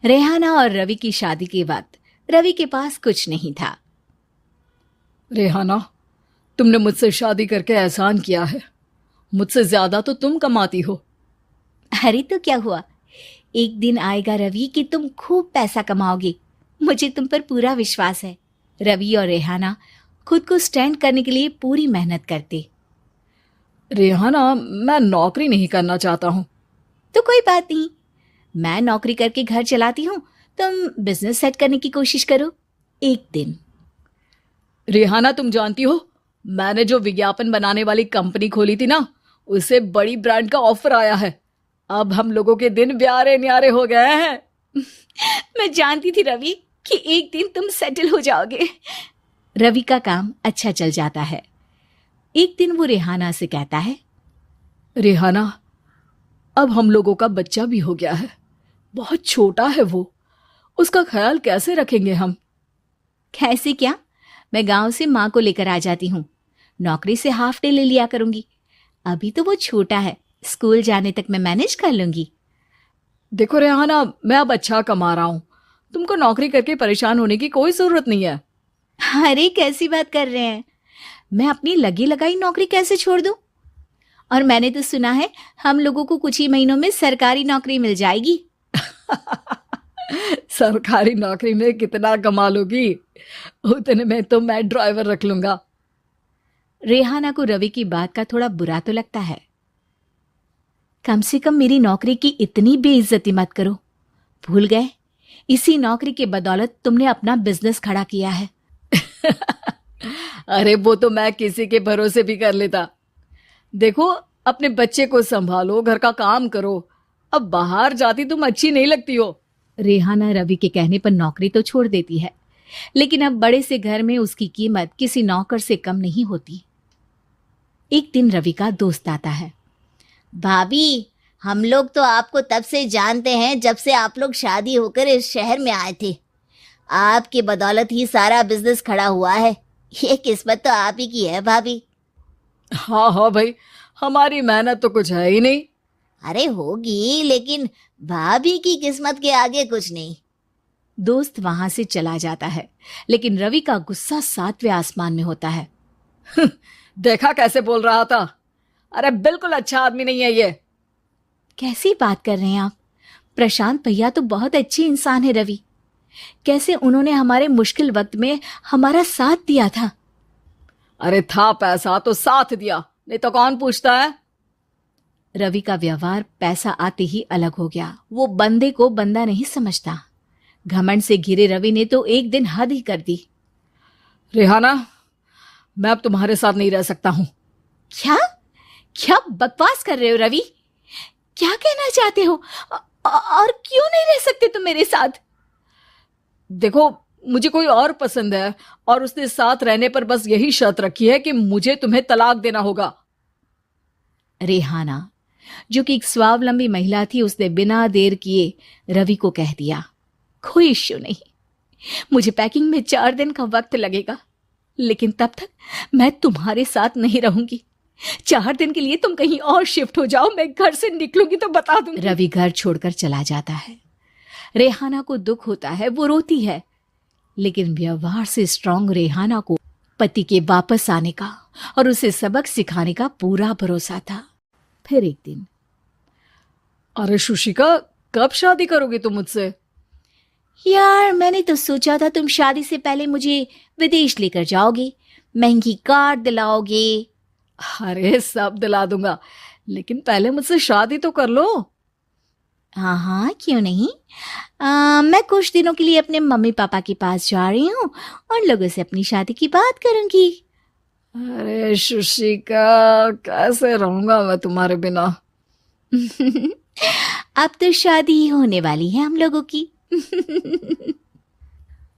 रेहाना और रवि की शादी के वक्त रवि के पास कुछ नहीं था। रेहाना, तुमने मुझसे शादी करके एहसान किया है। मुझसे ज्यादा तो तुम कमाती हो। अरे तो क्या हुआ, एक दिन आएगा रवि कि तुम खूब पैसा कमाओगे। मुझे तुम पर पूरा विश्वास है। रवि और रेहाना खुद को स्टैंड करने के लिए पूरी मेहनत करते। रेहाना, मैं नौकरी नहीं करना चाहता हूँ। तो कोई बात नहीं, मैं नौकरी करके घर चलाती हूँ, तुम बिजनेस सेट करने की कोशिश करो एक दिन। रेहाना, तुम जानती हो, मैंने जो विज्ञापन बनाने वाली कंपनी खोली थी ना, उसे बड़ी ब्रांड का ऑफर आया है। अब हम लोगों के दिन ब्यारे न्यारे हो गए हैं। मैं जानती थी रवि कि एक दिन तुम सेटल हो जाओगे। रवि का काम अच्छा चल जाता है। एक दिन वो रेहाना से कहता है, रेहाना, अब हम लोगों का बच्चा भी हो गया है। बहुत छोटा है वो, उसका ख्याल कैसे रखेंगे हम? कैसे क्या, मैं गांव से माँ को लेकर आ जाती हूँ। नौकरी से हाफ डे ले लिया करूंगी। अभी तो वो छोटा है, स्कूल जाने तक मैं मैनेज कर लूंगी। देखो रेहाना, मैं अब अच्छा कमा रहा हूँ। तुमको नौकरी करके परेशान होने की कोई जरूरत नहीं है। अरे कैसी बात कर रहे हैं, मैं अपनी लगी लगाई नौकरी कैसे छोड़ दूं? और मैंने तो सुना है हम लोगों को कुछ ही महीनों में सरकारी नौकरी मिल जाएगी। सरकारी नौकरी में कितना कमा लोगी? उतने में तो मैं ड्राइवर रख लूंगा। रेहाना को रवि की बात का थोड़ा बुरा तो लगता है। कम से कम मेरी नौकरी की इतनी बेइज्जती मत करो। भूल गए, इसी नौकरी के बदौलत तुमने अपना बिजनेस खड़ा किया है। अरे वो तो मैं किसी के भरोसे भी कर लेता। देखो, अपने बच्चे को संभालो, घर का काम करो। अब बाहर जाती तुम अच्छी नहीं लगती हो। रेहाना रवि के कहने पर नौकरी तो छोड़ देती है, लेकिन अब बड़े से घर में उसकी कीमत किसी नौकर से कम नहीं होती। एक दिन रवि का दोस्त आता है। भाभी, हम लोग तो आपको तब से जानते हैं जब से आप लोग शादी होकर इस शहर में आए थे। आपकी बदौलत ही सारा बिजनेस खड़ा हुआ है। ये किस्मत तो आप ही की है भाभी। हाँ हाँ भाई, हमारी मेहनत तो कुछ है ही नहीं। अरे होगी, लेकिन भाभी की किस्मत के आगे कुछ नहीं। दोस्त वहां से चला जाता है, लेकिन रवि का गुस्सा 7वें आसमान में होता है। देखा कैसे बोल रहा था? अरे बिल्कुल अच्छा आदमी नहीं है ये। कैसी बात कर रहे हैं आप? प्रशांत भैया तो बहुत अच्छे इंसान है रवि। कैसे उन्होंने हमारे मुश्किल वक्त में हमारा साथ दिया था। अरे था पैसा तो साथ दिया, नहीं तो कौन पूछता है? रवि का व्यवहार पैसा आते ही अलग हो गया। वो बंदे को बंदा नहीं समझता। घमंड से घिरे रवि ने तो एक दिन हद ही कर दी। रेहाना, मैं अब तुम्हारे साथ नहीं रह सकता हूं। क्या क्या बकवास कर रहे हो रवि? क्या कहना चाहते हो? और क्यों नहीं रह सकते तुम मेरे साथ? देखो, मुझे कोई और पसंद है और उसने साथ रहने पर बस यही शर्त रखी है कि मुझे तुम्हें तलाक देना होगा। रेहाना, जो कि एक स्वावलंबी महिला थी, उसने बिना देर किए रवि को कह दिया, कोई इश्यू नहीं, मुझे पैकिंग में 4 दिन का वक्त लगेगा, लेकिन तब तक मैं तुम्हारे साथ नहीं रहूंगी। 4 दिन के लिए तुम कहीं और शिफ्ट हो जाओ, मैं घर से निकलूंगी तो बता दूंगी। रवि घर छोड़कर चला जाता है। रेहाना को दुख होता है, वो रोती है, लेकिन व्यवहार से स्ट्रांग रेहाना को पति के वापस आने का और उसे सबक सिखाने का पूरा भरोसा था। फिर एक दिन, अरे शुशिका, कब शादी करोगी तुम मुझसे? यार मैंने तो सोचा था तुम शादी से पहले मुझे विदेश लेकर जाओगे, महंगी कार दिलाओगे। अरे सब दिला दूंगा, लेकिन पहले मुझसे शादी तो कर लो। हाँ हाँ, क्यों नहीं। मैं कुछ दिनों के लिए अपने मम्मी पापा के पास जा रही हूँ और लोगों से अपनी शादी की बात करूंगी। अरे शुशिका, कैसे रहूंगा मैं तुम्हारे बिना? अब तो शादी ही होने वाली है हम लोगों की।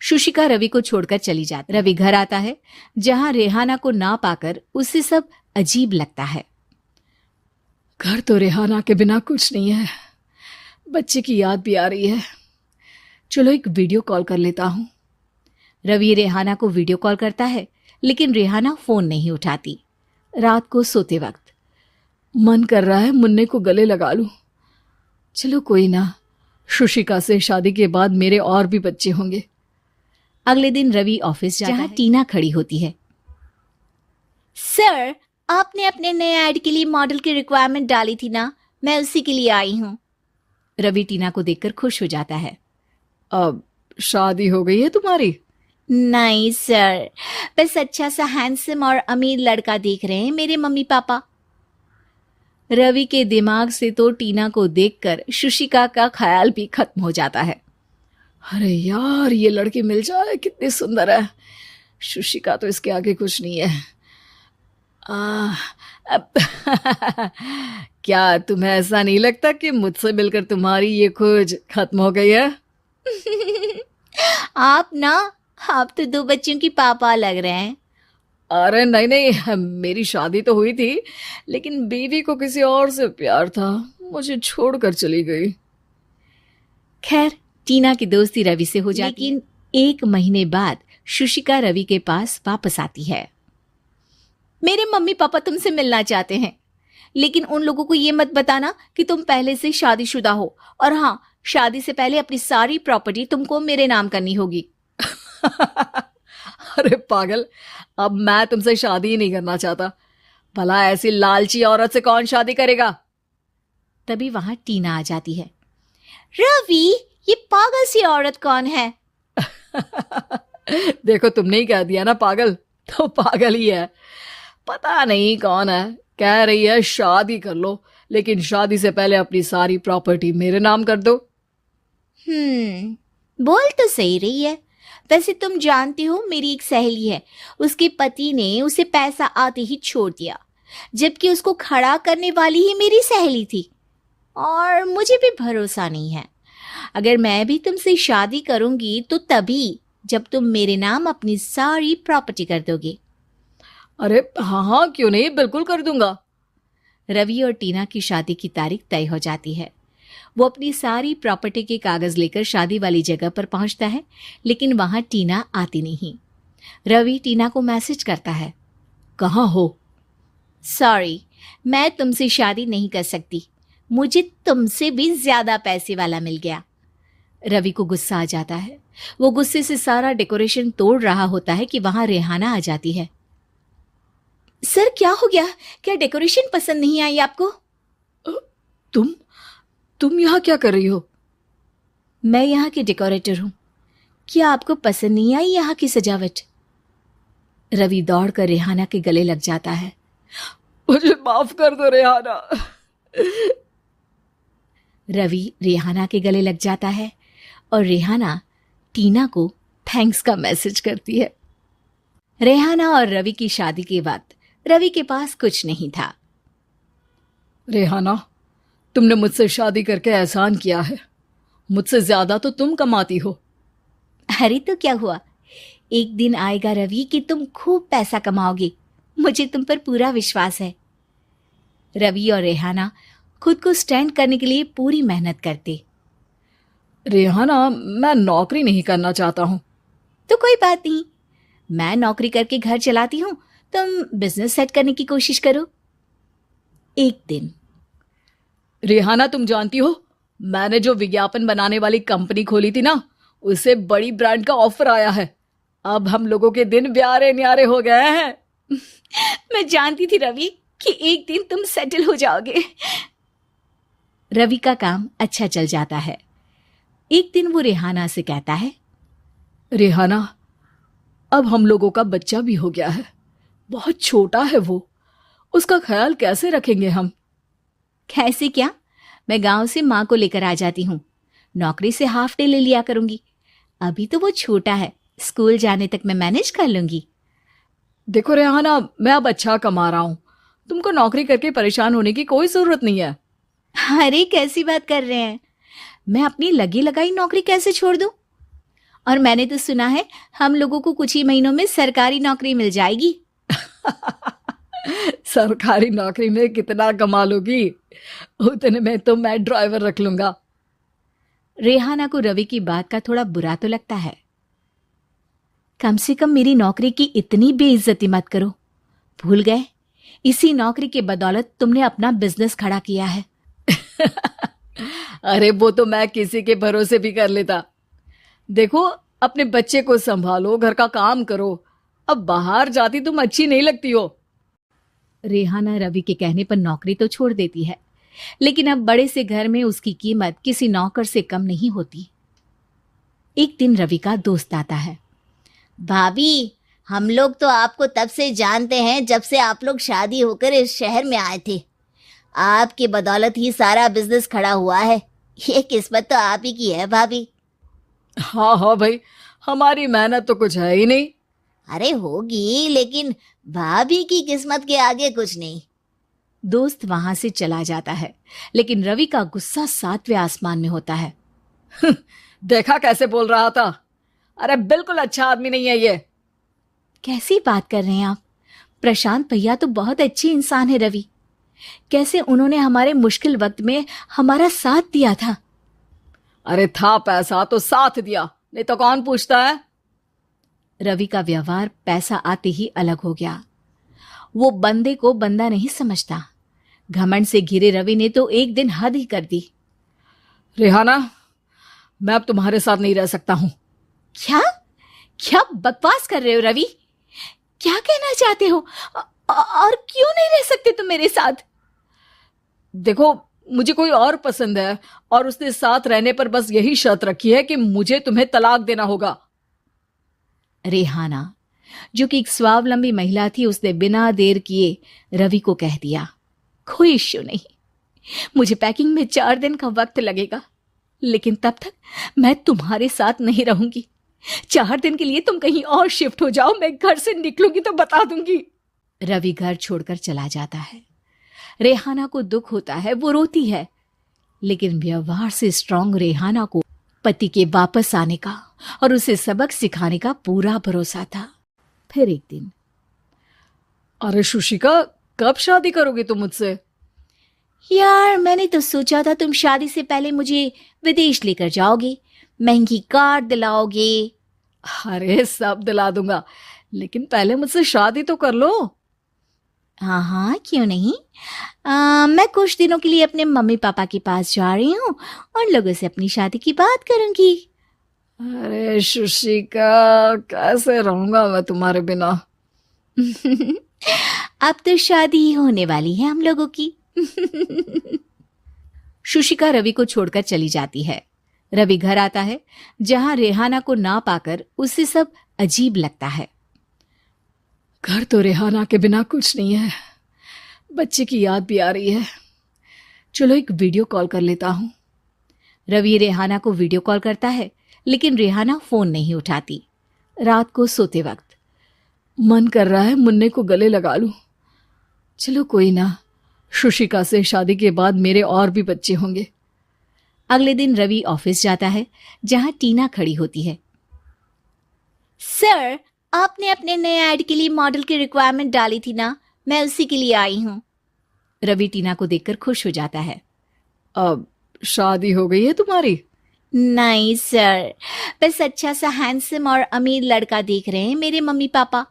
शुशिका रवि को छोड़कर चली जाती। रवि घर आता है, जहां रेहाना को ना पाकर उसे सब अजीब लगता है। घर तो रेहाना के बिना कुछ नहीं है, बच्चे की याद भी आ रही है। चलो एक वीडियो कॉल कर लेता हूं। रवि रेहाना को वीडियो कॉल करता है, लेकिन रेहाना फोन नहीं उठाती। रात को सोते वक्त मन कर रहा है मुन्ने को गले लगा लूं। चलो कोई ना, शुशिका से शादी के बाद मेरे और भी बच्चे होंगे। अगले दिन रवि ऑफिस जाता है, टीना खड़ी होती है। सर, आपने अपने नए ऐड के लिए मॉडल की रिक्वायरमेंट डाली थी ना, मैं उसी के लिए आई हूँ। रवि टीना को देखकर खुश हो जाता है। अब शादी हो गई है तुम्हारी? नहीं सर, बस अच्छा सा हैंडसम और अमीर लड़का देख रहे हैं मेरे मम्मी पापा। रवि के दिमाग से तो टीना को देखकर शुशिका का ख्याल भी खत्म हो जाता है। अरे यार, ये लड़की मिल जाए कितनी सुंदर है। शुशिका तो इसके आगे कुछ नहीं है। अब क्या तुम्हें ऐसा नहीं लगता कि मुझसे मिलकर तुम्हारी ये खोज खत्म हो गई है? आप तो 2 बच्चों की पापा लग रहे हैं। अरे नहीं नहीं, मेरी शादी तो हुई थी, लेकिन बीवी को किसी और से प्यार था, मुझे छोड़कर चली गई। खैर, टीना की दोस्ती रवि से हो जाती है। लेकिन 1 महीने बाद शुशिका रवि के पास वापस आती है। मेरे मम्मी पापा तुमसे मिलना चाहते हैं, लेकिन उन लोगों को ये मत बताना कि तुम पहले से शादीशुदा हो, और हाँ, शादी से पहले अपनी सारी प्रॉपर्टी तुमको मेरे नाम करनी होगी। अरे पागल, अब मैं तुमसे शादी ही नहीं करना चाहता। भला ऐसी लालची औरत से कौन शादी करेगा? तभी वहां टीना आ जाती है। रवि, ये पागल सी औरत कौन है? देखो, तुमने ही कह दिया ना पागल, तो पागल ही है। पता नहीं कौन है, कह रही है शादी कर लो, लेकिन शादी से पहले अपनी सारी प्रॉपर्टी मेरे नाम कर दो। बोल तो सही रही है। वैसे तुम जानती हो, मेरी एक सहेली है, उसके पति ने उसे पैसा आते ही छोड़ दिया, जबकि उसको खड़ा करने वाली ही मेरी सहेली थी। और मुझे भी भरोसा नहीं है। अगर मैं भी तुमसे शादी करूंगी तो तभी जब तुम मेरे नाम अपनी सारी प्रॉपर्टी कर दोगे। अरे हाँ, क्यों नहीं, बिल्कुल कर दूंगा। रवि और टीना की शादी की तारीख तय हो जाती है। वो अपनी सारी प्रॉपर्टी के कागज लेकर शादी वाली जगह पर पहुंचता है, लेकिन वहां टीना आती नहीं। रवि टीना को मैसेज करता है, कहाँ हो? सॉरी, मैं तुमसे शादी नहीं कर सकती, मुझे तुमसे भी ज्यादा पैसे वाला मिल गया। रवि को गुस्सा आ जाता है। वो गुस्से से सारा डेकोरेशन तोड़ रहा होता है कि वहां रेहाना आ जाती है। सर, क्या हो गया? क्या डेकोरेशन पसंद नहीं आई आपको? तुम यहाँ क्या कर रही हो? मैं यहाँ की डेकोरेटर हूँ। क्या आपको पसंद नहीं आई यहाँ की सजावट? रवि दौड़कर रेहाना के गले लग जाता है। मुझे माफ कर दो रेहाना। रवि रेहाना के गले लग जाता है और रेहाना टीना को थैंक्स का मैसेज करती है। रेहाना और रवि की शादी के बाद रवि के पास कुछ नहीं था। रेहाना, तुमने मुझसे शादी करके एहसान किया है। मुझसे ज्यादा तो तुम कमाती हो। अरे तो क्या हुआ, एक दिन आएगा रवि कि तुम खूब पैसा कमाओगे। मुझे तुम पर पूरा विश्वास है। रवि और रेहाना खुद को स्टैंड करने के लिए पूरी मेहनत करते। रेहाना, मैं नौकरी नहीं करना चाहता हूँ। तो कोई बात नहीं, मैं नौकरी करके घर चलाती हूँ, तुम बिजनेस सेट करने की कोशिश करो। एक दिन, रेहाना, तुम जानती हो, मैंने जो विज्ञापन बनाने वाली कंपनी खोली थी ना, उसे बड़ी ब्रांड का ऑफर आया है। अब हम लोगों के दिन ब्यारे न्यारे हो गए हैं। मैं जानती थी रवि कि एक दिन तुम सेटल हो जाओगे। रवि का काम अच्छा चल जाता है। एक दिन वो रेहाना से कहता है, रेहाना, अब हम लोगों का बच्चा भी हो गया है। बहुत छोटा है वो, उसका ख्याल कैसे रखेंगे हम? कैसे क्या, मैं गांव से माँ को लेकर आ जाती हूँ। नौकरी से हाफ डे ले लिया करूंगी। अभी तो वो छोटा है, स्कूल जाने तक मैं मैनेज कर लूंगी। देखो रेहाना, मैं अब अच्छा कमा रहा हूँ, तुमको नौकरी करके परेशान होने की कोई जरूरत नहीं है। अरे कैसी बात कर रहे हैं, मैं अपनी लगी लगाई नौकरी कैसे छोड़ दूं? और मैंने तो सुना है हम लोगों को कुछ ही महीनों में सरकारी नौकरी मिल जाएगी। सरकारी नौकरी में कितना कमा लोगी? उतने में तो मैं ड्राइवर रख लूंगा। रेहाना को रवि की बात का थोड़ा बुरा तो लगता है। कम से कम मेरी नौकरी की इतनी बेइज्जती मत करो। भूल गए, इसी नौकरी के बदौलत तुमने अपना बिजनेस खड़ा किया है। अरे वो तो मैं किसी के भरोसे भी कर लेता। देखो, अपने बच्चे को संभालो, घर का काम करो। अब बाहर जाती तुम अच्छी नहीं लगती हो। रेहाना रवि के कहने पर नौकरी तो छोड़ देती है, लेकिन अब बड़े से घर में उसकी कीमत किसी नौकर से कम नहीं होती। एक दिन रवि का दोस्त आता है। भाभी, हम लोग तो आपको तब से जानते हैं जब से आप लोग शादी होकर इस शहर में आए थे। आपकी बदौलत ही सारा बिजनेस खड़ा हुआ है। ये किस्मत तो आप ही की है भाभी। हाँ हाँ भाई, हमारी मेहनत तो कुछ है ही नहीं। अरे होगी, लेकिन भाभी की किस्मत के आगे कुछ नहीं। दोस्त वहां से चला जाता है, लेकिन रवि का गुस्सा 7वें आसमान में होता है। देखा कैसे बोल रहा था। अरे बिल्कुल अच्छा आदमी नहीं है ये। कैसी बात कर रहे हैं आप? प्रशांत भैया तो बहुत अच्छे इंसान है रवि। कैसे उन्होंने हमारे मुश्किल वक्त में हमारा साथ दिया था। अरे था पैसा तो साथ दिया, नहीं तो कौन पूछता है। रवि का व्यवहार पैसा आते ही अलग हो गया। वो बंदे को बंदा नहीं समझता। घमंड से घिरे रवि ने तो एक दिन हद ही कर दी। रेहाना, मैं अब तुम्हारे साथ नहीं रह सकता हूं। क्या क्या बकवास कर रहे हो रवि? क्या कहना चाहते हो? और क्यों नहीं रह सकते तुम मेरे साथ? देखो, मुझे कोई और पसंद है और उसके साथ रहने पर बस यही शर्त रखी है कि मुझे तुम्हें तलाक देना होगा। रेहाना, जो कि एक स्वावलंबी महिला थी, उसने बिना देर किए रवि को कह दिया, कोई इश्यू नहीं, मुझे पैकिंग में 4 दिन का वक्त लगेगा, लेकिन तब तक मैं तुम्हारे साथ नहीं रहूंगी। 4 दिन के लिए तुम कहीं और शिफ्ट हो जाओ, मैं घर से निकलूंगी तो बता दूंगी। रवि घर छोड़कर चला जाता है। रेहाना को दुख होता है, वो रोती है, लेकिन व्यवहार से स्ट्रांग रेहाना को पति के वापस आने का और उसे सबक सिखाने का पूरा भरोसा था। फिर एक दिन, अरे शुशिका, कब शादी करोगी तुम मुझसे? यार, मैंने तो सोचा था तुम शादी से पहले मुझे विदेश लेकर जाओगे, महंगी कार दिलाओगे। अरे सब दिला दूंगा, लेकिन पहले मुझसे शादी तो कर लो। हाँ हाँ, क्यों नहीं। मैं कुछ दिनों के लिए अपने मम्मी पापा के पास जा रही हूँ और लोगों से अपनी शादी की बात करूंगी। अरे शुशिका, कैसे रहूंगा मैं तुम्हारे बिना। अब तो शादी ही होने वाली है हम लोगों की। शुशिका रवि को छोड़कर चली जाती है। रवि घर आता है, जहां रेहाना को ना पाकर उसे सब अजीब लगता है। घर तो रेहाना के बिना कुछ नहीं है। बच्चे की याद भी आ रही है। चलो एक वीडियो कॉल कर लेता हूं। रवि रेहाना को वीडियो कॉल करता है, लेकिन रेहाना फोन नहीं उठाती। रात को सोते वक्त मन कर रहा है मुन्ने को गले लगा लूं। चलो कोई ना, शुशिका से शादी के बाद मेरे और भी बच्चे होंगे। अगले दिन रवि ऑफिस जाता है, जहां टीना खड़ी होती है। सर, आपने अपने नए ऐड के लिए मॉडल की रिक्वायरमेंट डाली थी ना, मैं उसी के लिए आई हूँ। रवि टीना को देखकर खुश हो जाता है। अब शादी हो गई है तुम्हारी? नहीं सर, बस अच्छा सा हैंडसम और अमीर लड़का देख रहे हैं मेरे मम्मी पापा।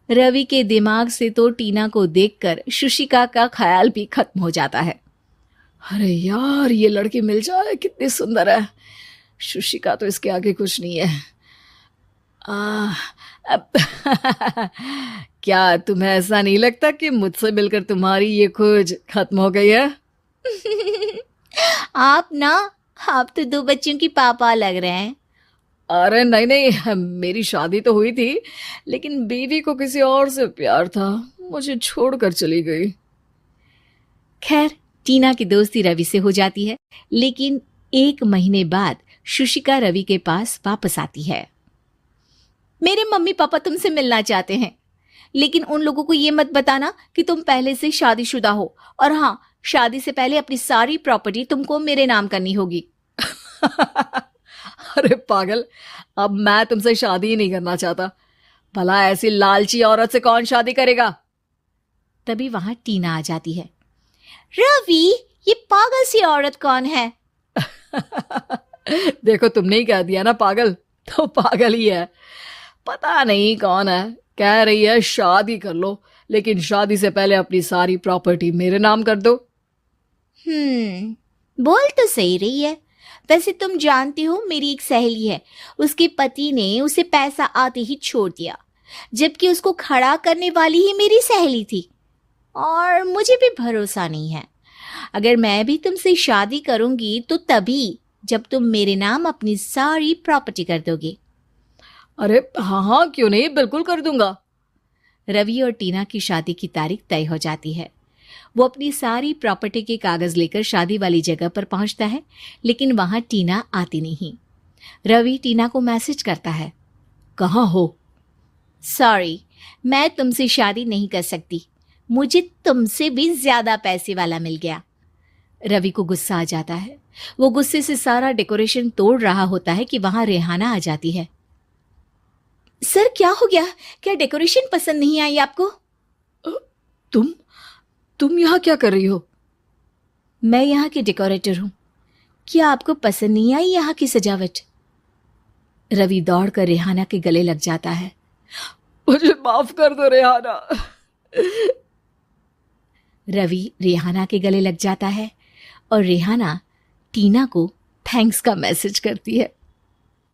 रवि के दिमाग से तो टीना को देखकर शुशिका का ख्याल भी खत्म हो जाता है। अरे यार, ये लड़की मिल जाए, कितनी सुंदर है। शुशिका तो इसके आगे कुछ नहीं है। क्या तुम्हें ऐसा नहीं लगता कि मुझसे मिलकर तुम्हारी ये खोज खत्म हो गई है? आप तो 2 बच्चों की पापा लग रहे हैं। अरे नहीं नहीं, मेरी शादी तो हुई थी, लेकिन बीवी को किसी और से प्यार था, मुझे छोड़कर चली गई। खैर, टीना की दोस्ती रवि से हो जाती है, लेकिन 1 महीने बाद शुशिका रवि के पास वापस आती है। मेरे मम्मी पापा तुमसे मिलना चाहते हैं, लेकिन उन लोगों को ये मत बताना कि तुम पहले से शादीशुदा हो, और हाँ, शादी से पहले अपनी सारी प्रॉपर्टी तुमको मेरे नाम करनी होगी। अरे पागल, अब मैं तुमसे शादी ही नहीं करना चाहता। भला ऐसी लालची औरत से कौन शादी करेगा? तभी वहां टीना आ जाती है। रवि, ये पागल सी औरत कौन है? देखो, तुमने ही कह दिया ना पागल, तो पागल ही है। पता नहीं कौन है, कह रही है शादी कर लो, लेकिन शादी से पहले अपनी सारी प्रॉपर्टी मेरे नाम कर दो। बोल तो सही रही है। वैसे तुम जानती हो, मेरी एक सहेली है, उसके पति ने उसे पैसा आते ही छोड़ दिया, जबकि उसको खड़ा करने वाली ही मेरी सहेली थी। और मुझे भी भरोसा नहीं है। अगर मैं भी तुमसे शादी करूंगी तो तभी जब तुम मेरे नाम अपनी सारी प्रॉपर्टी कर दोगे। अरे हाँ हाँ, क्यों नहीं, बिल्कुल कर दूंगा। रवि और टीना की शादी की तारीख तय हो जाती है। वो अपनी सारी प्रॉपर्टी के कागज लेकर शादी वाली जगह पर पहुंचता है, लेकिन वहां टीना आती नहीं। रवि टीना को मैसेज करता है, कहाँ हो? सॉरी, मैं तुमसे शादी नहीं कर सकती। मुझे तुमसे भी ज्यादा पैसे वाला मिल गया। रवि को गुस्सा आ जाता है। वो गुस्से से सारा डेकोरेशन तोड़ रहा होता है कि वहां रेहाना आ जाती है। सर, क्या हो गया? क्या डेकोरेशन पसंद नहीं आई आपको? तुम यहाँ क्या कर रही हो? मैं यहाँ की डेकोरेटर हूँ। क्या आपको पसंद नहीं आई यहाँ की सजावट? रवि दौड़कर रेहाना के गले लग जाता है। मुझे माफ कर दो रेहाना। रवि रेहाना के गले लग जाता है और रेहाना टीना को थैंक्स का मैसेज करती है।